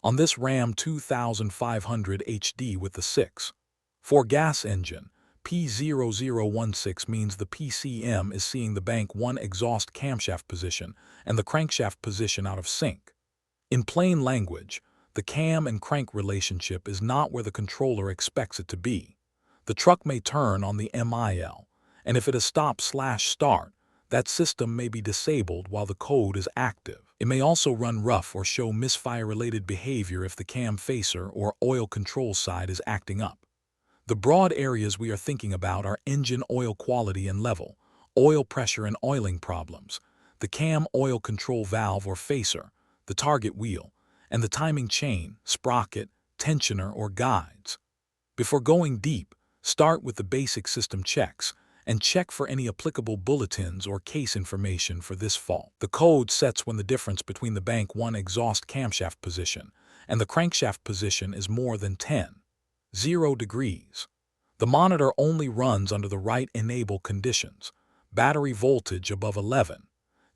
On this Ram 2500 HD with the 6.4 gas engine, P0016 means the PCM is seeing the bank 1 exhaust camshaft position and the crankshaft position out of sync. In plain language, the cam and crank relationship is not where the controller expects it to be. The truck may turn on the MIL, and if it is stop/start, that system may be disabled while the code is active. It may also run rough or show misfire-related behavior if the cam facer or oil control side is acting up. The broad areas we are thinking about are engine oil quality and level, oil pressure and oiling problems, the cam oil control valve or facer, the target wheel, and the timing chain, sprocket, tensioner, or guides. Before going deep, start with the basic system checks and check for any applicable bulletins or case information for this fault. The code sets when the difference between the bank 1 exhaust camshaft position and the crankshaft position is more than 0 degrees. The monitor only runs under the right enable conditions: battery voltage above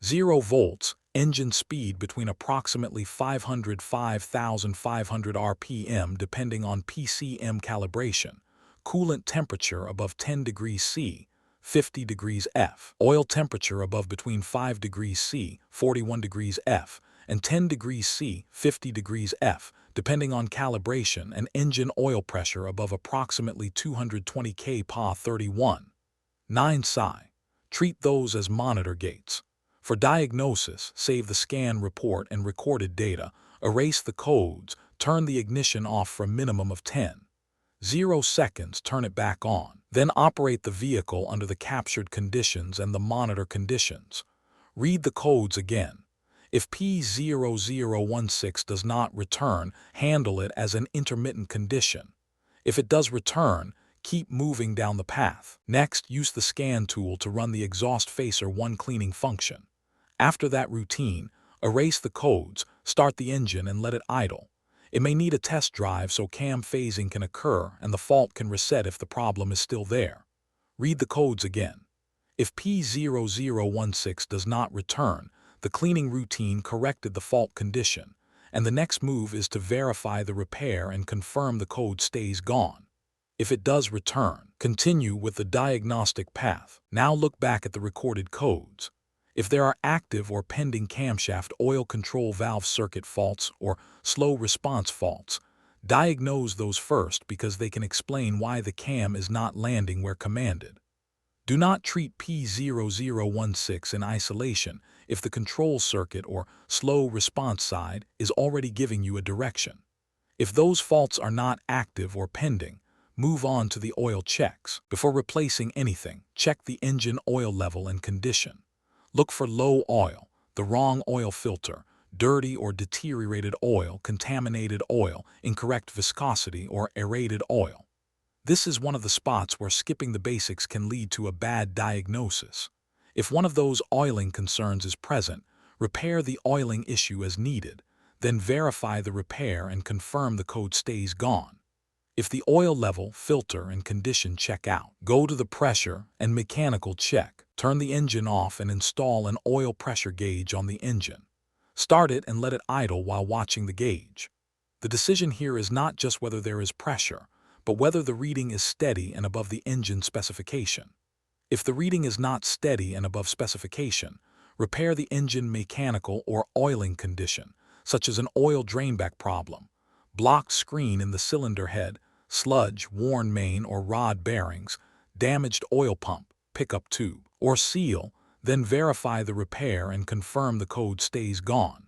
0 volts, engine speed between approximately 500–5,500 RPM depending on PCM calibration, coolant temperature above 10 degrees C, 50 degrees F, oil temperature above between 5 degrees C, 41 degrees F, and 10 degrees C, 50 degrees F, depending on calibration, and engine oil pressure above approximately 220 kPa 31.9 psi. Treat those as monitor gates. For diagnosis, save the scan report and recorded data, erase the codes, turn the ignition off for a minimum of 0 seconds, turn it back on. Then operate the vehicle under the captured conditions and the monitor conditions. Read the codes again. If P0016 does not return, handle it as an intermittent condition. If it does return, keep moving down the path. Next, use the scan tool to run the exhaust facer 1 cleaning function. After that routine, erase the codes, start the engine and let it idle. It may need a test drive so cam phasing can occur and the fault can reset if the problem is still there. Read the codes again. If P0016 does not return, the cleaning routine corrected the fault condition, and the next move is to verify the repair and confirm the code stays gone. If it does return, continue with the diagnostic path. Now look back at the recorded codes. If there are active or pending camshaft oil control valve circuit faults or slow response faults, diagnose those first because they can explain why the cam is not landing where commanded. Do not treat P0016 in isolation if the control circuit or slow response side is already giving you a direction. If those faults are not active or pending, move on to the oil checks. Before replacing anything, check the engine oil level and condition. Look for low oil, the wrong oil filter, dirty or deteriorated oil, contaminated oil, incorrect viscosity, or aerated oil. This is one of the spots where skipping the basics can lead to a bad diagnosis. If one of those oiling concerns is present, repair the oiling issue as needed, then verify the repair and confirm the code stays gone. If the oil level, filter, and condition check out, go to the pressure and mechanical check. Turn the engine off and install an oil pressure gauge on the engine. Start it and let it idle while watching the gauge. The decision here is not just whether there is pressure, but whether the reading is steady and above the engine specification. If the reading is not steady and above specification, repair the engine mechanical or oiling condition, such as an oil drainback problem, blocked screen in the cylinder head, sludge, worn main or rod bearings, damaged oil pump, pickup tube, or seal, then verify the repair and confirm the code stays gone.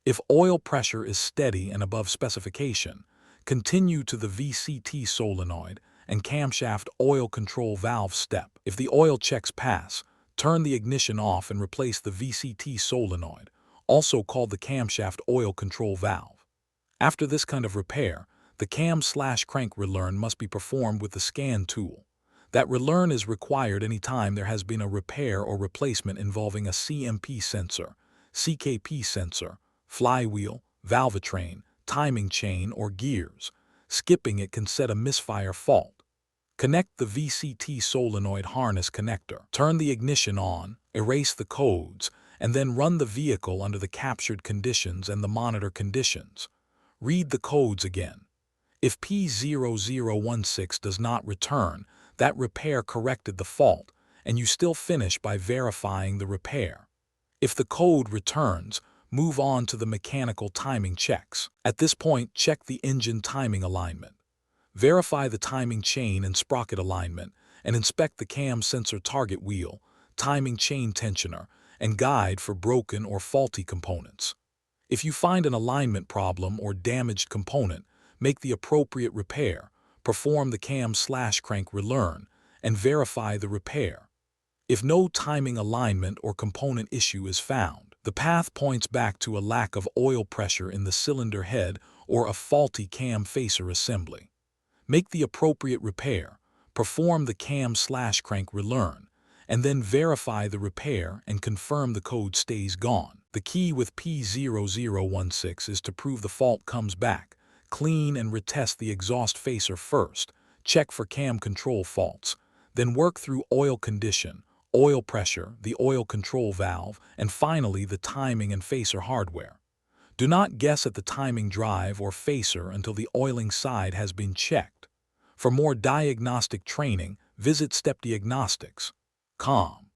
If oil pressure is steady and above specification, continue to the VCT solenoid and camshaft oil control valve step. If the oil checks pass, turn the ignition off and replace the VCT solenoid, also called the camshaft oil control valve. After this kind of repair, the cam/crank relearn must be performed with the scan tool. That relearn is required anytime there has been a repair or replacement involving a CMP sensor, CKP sensor, flywheel, valvetrain, timing chain, or gears. Skipping it can set a misfire fault. Connect the VCT solenoid harness connector. Turn the ignition on, erase the codes, and then run the vehicle under the captured conditions and the monitor conditions. Read the codes again. If P0016 does not return, that repair corrected the fault, and you still finish by verifying the repair. If the code returns, move on to the mechanical timing checks. At this point, check the engine timing alignment. Verify the timing chain and sprocket alignment, and inspect the cam sensor target wheel, timing chain tensioner, and guide for broken or faulty components. If you find an alignment problem or damaged component, make the appropriate repair, perform the cam/crank relearn, and verify the repair. If no timing alignment or component issue is found, the path points back to a lack of oil pressure in the cylinder head or a faulty cam facer assembly. Make the appropriate repair, perform the cam/crank relearn, and then verify the repair and confirm the code stays gone. The key with P0016 is to prove the fault comes back, clean and retest the exhaust facer first, check for cam control faults, then work through oil condition, oil pressure, the oil control valve, and finally the timing and facer hardware. Do not guess at the timing drive or facer until the oiling side has been checked. For more diagnostic training, visit stepdiagnostics.com.